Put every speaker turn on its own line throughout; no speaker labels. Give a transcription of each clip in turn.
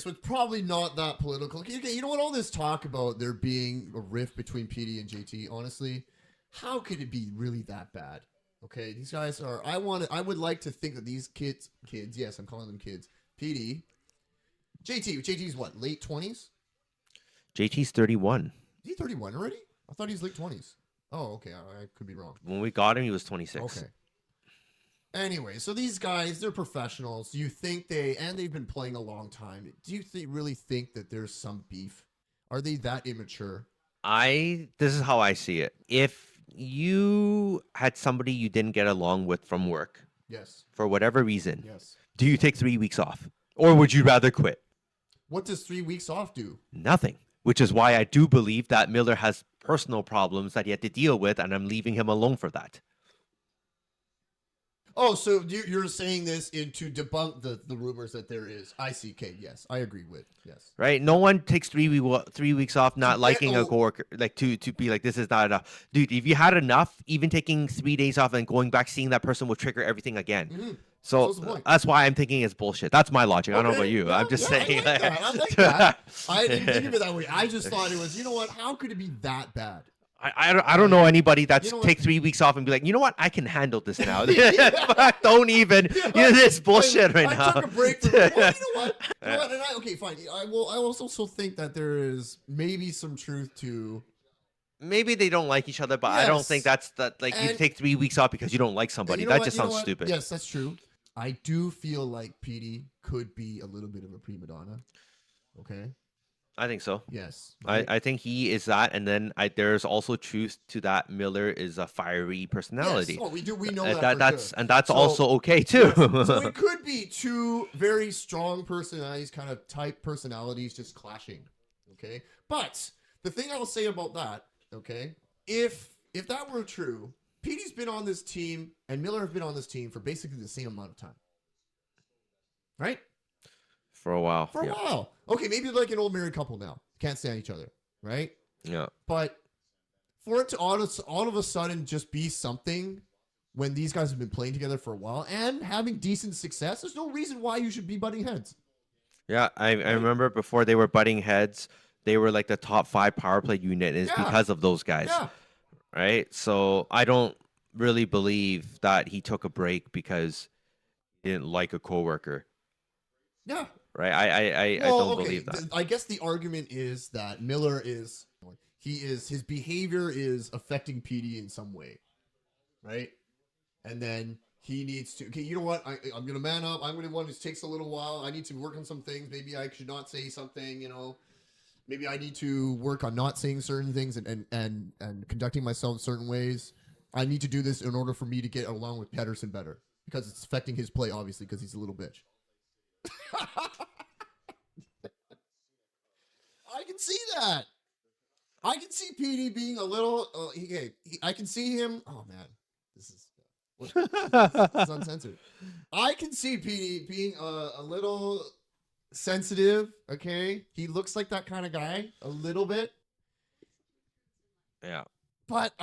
so it's probably not that political. Okay, you know what? All this talk about there being a rift between Petey and JT, honestly, how could it be really that bad? Okay, these guys are. I would like to think that these kids. Yes, I'm calling them kids. Petey, JT's what? Late 20s?
JT's 31.
Is he 31 already? I thought he's late 20s. Oh, okay. I could be wrong.
When we got him, he was 26.
Okay. Anyway, so these guys, they're professionals. Do you think they've been playing a long time. Do you really think that there's some beef? Are they that immature?
This is how I see it. If you had somebody you didn't get along with from work,
yes,
for whatever reason,
yes,
do you take 3 weeks off? Or would you rather quit?
What does 3 weeks off do?
Nothing. Which is why I do believe that Miller has personal problems that he had to deal with, and I'm leaving him alone for that.
Oh, so you're saying this to debunk the rumors that there is. I see, Kate. Yes, I agree with. Yes.
Right? No one takes 3 weeks off not liking a coworker, like to be like, this is not enough. Dude, if you had enough, even taking 3 days off and going back seeing that person will trigger everything again. Mm-hmm. So that's why I'm thinking it's bullshit. That's my logic. Okay. I don't know about you. Yeah, I'm just saying.
I like that. I didn't think of it that way. I just thought it was, you know what? How could it be that bad?
I don't know anybody that's take 3 weeks off and be like, you know what? I can handle this now. Don't even. This bullshit right now.
I took a break. You know what? And okay, fine. I also think that there is maybe some truth to.
Maybe they don't like each other, but I don't think that's that. Like, you take 3 weeks off because you don't like somebody. That just sounds stupid.
Yes, that's true. I do feel like Petey could be a little bit of a prima donna. Okay.
I think so.
Yes.
I think he is that, and then there's also truth to that. Miller is a fiery personality.
Yes. Oh, we know
that's also okay too.
So it could be two very strong personalities, kind of type personalities, just clashing. Okay. But the thing I will say about that, okay, if that were true, Petey's been on this team and Miller have been on this team for basically the same amount of time. Right?
For a while.
For a while. Okay, maybe like an old married couple now. Can't stand each other. Right?
Yeah.
But for it to all of a sudden just be something when these guys have been playing together for a while and having decent success, there's no reason why you should be butting heads.
Yeah, I remember before they were butting heads, they were like the top 5 power play unit is because of those guys.
Yeah.
Right? So I don't really believe that he took a break because he didn't like a coworker.
Yeah.
Right? I don't believe that.
I guess the argument is that Miller his behavior is affecting Petey in some way. Right? And then he needs to, okay, you know what? I'm going to man up. I'm going to want to takes a little while. I need to work on some things. Maybe I should not say something, you know. Maybe I need to work on not saying certain things and conducting myself certain ways. I need to do this in order for me to get along with Pettersson better because it's affecting his play, obviously, because he's a little bitch. I can see that. I can see Petey being a little. I can see him. Oh man, this is uncensored. I can see Petey being a little sensitive. Okay, he looks like that kind of guy a little bit.
Yeah,
but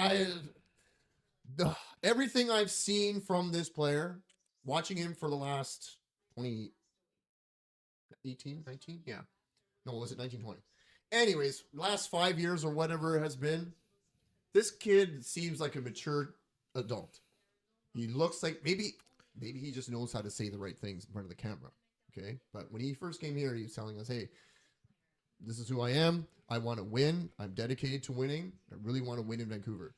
everything I've seen from this player, watching him for the last 2018, 19, yeah, no, was it 1920? Anyways, last 5 years or whatever it has been, this kid seems like a mature adult. He looks like maybe he just knows how to say the right things in front of the camera. Okay, but when he first came here, he was telling us, "Hey, this is who I am. I want to win. I'm dedicated to winning. I really want to win in Vancouver."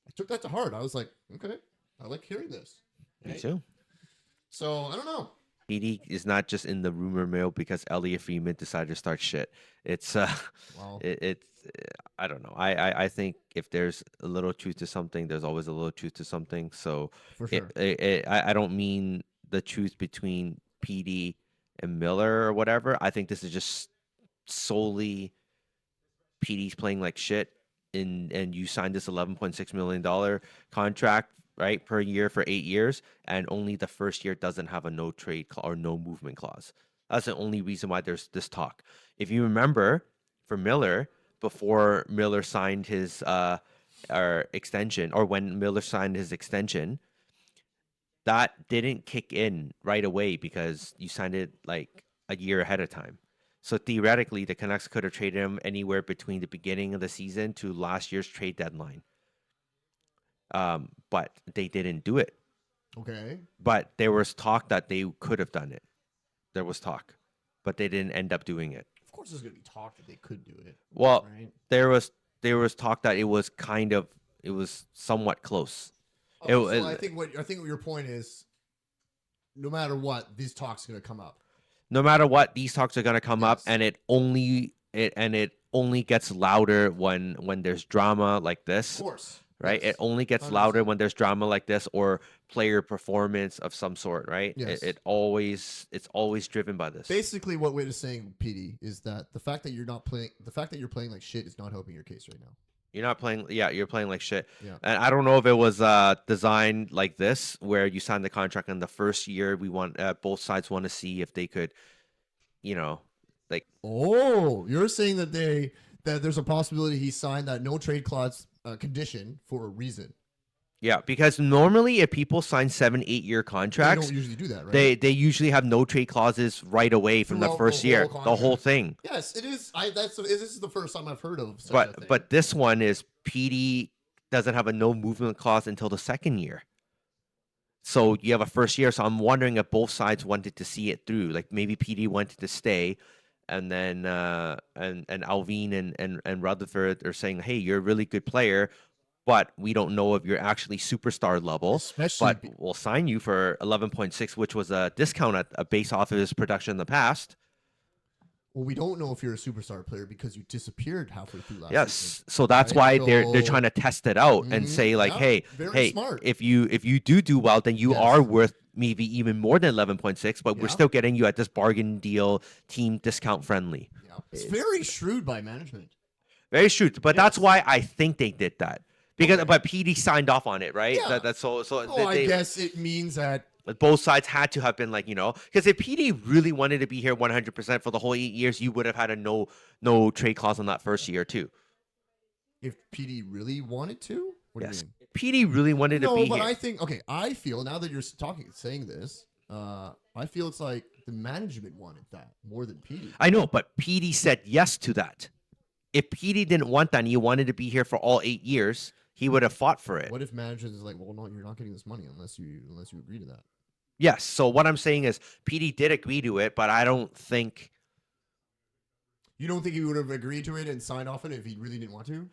I took that to heart. I was like, "Okay, I like hearing this."
Me too.
So I don't know.
Petey is not just in the rumor mill because Elliot Freeman decided to start shit. It's it's I don't know. I think if there's a little truth to something, there's always a little truth to something. So
for sure,
I don't mean the truth between Petey and Miller or whatever. I think this is just solely Petey's playing like shit, and you signed this $11.6 million contract, right, per year for 8 years, and only the first year doesn't have a no trade or no movement clause. That's the only reason why there's this talk. If you remember, for Miller, before Miller signed his extension, or when Miller signed his extension, that didn't kick in right away because you signed it like a year ahead of time. So theoretically, the Canucks could have traded him anywhere between the beginning of the season to last year's trade deadline. But they didn't do it.
Okay.
But there was talk that they could have done it. There was talk, but they didn't end up doing it.
Of course, there's gonna be talk that they could do it.
Well,
Right.
there was talk that it was somewhat close.
So I think what your point is, no matter what, these talks are gonna come up.
No matter what, these talks are gonna come up,
Yes.
and it only gets louder when there's drama like this.
Of course.
Right?
Yes.
It only gets
100%.
louder when there's drama like this or player performance of some sort, right?
Yes.
It's always driven by this.
Basically, what Witt is saying, Petey, is that the fact that you're playing like shit is not helping your case right now.
You're not playing, yeah, you're playing like shit.
Yeah.
And I don't know if it was designed like this, where you sign the contract in the first year. We want both sides want to see if they could, like.
Oh, you're saying that there's a possibility he signed that no trade clause condition for a reason.
Yeah, because normally if people sign 7-8 year contracts,
they don't usually do that, right?
They usually have no trade clauses right away from the
Throughout
first
the
year,
whole
the whole
contract.
thing.
Yes, it is. This is the first time I've heard of such a thing.
But this one is PD doesn't have a no movement clause until the second year. So you have a first year. So I'm wondering if both sides wanted to see it through. Like maybe PD wanted to stay, and then and Alvin and Rutherford are saying, hey, you're a really good player, but we don't know if you're actually superstar level.
Especially
but we'll sign you for 11.6, which was a discount at a base off of his production in the past.
Well, we don't know if you're a superstar player because you disappeared halfway through last
Yes,
season.
so that's why they're trying to test it out and say like,
yeah,
hey,
smart.
if you do well, then you are worth maybe even more than 11.6, but we're still getting you at this bargain deal, team discount friendly.
Yeah. It's very shrewd by management.
Very shrewd, but that's why I think they did that because but PD signed off on it, right?
Yeah.
That's so.
I guess it means that
both sides had to have been like, because if PD really wanted to be here 100% for the whole 8 years, you would have had a no trade clause on that first year too.
If PD really wanted to, what do you mean?
PD really wanted to be here.
No, but I feel now that you're saying this, I feel it's like the management wanted that more than PD.
I know, but PD said yes to that. If PD didn't want that and he wanted to be here for all 8 years, he would have fought for it.
What if management is like, well, no, you're not getting this money unless you agree to that?
Yes. So what I'm saying is PD did agree to it, but I don't think.
You don't think he would have agreed to it and signed off on it if he really didn't want to?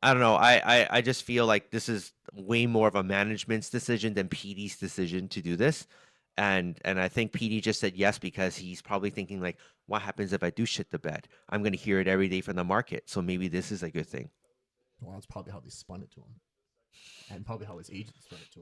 I don't know. I just feel like this is way more of a management's decision than PD's decision to do this. And I think PD just said yes because he's probably thinking like, what happens if I do shit the bed? I'm going to hear it every day from the market. So maybe this is a good thing.
Well, that's probably how they spun it to him. And probably how his agent spun it to him.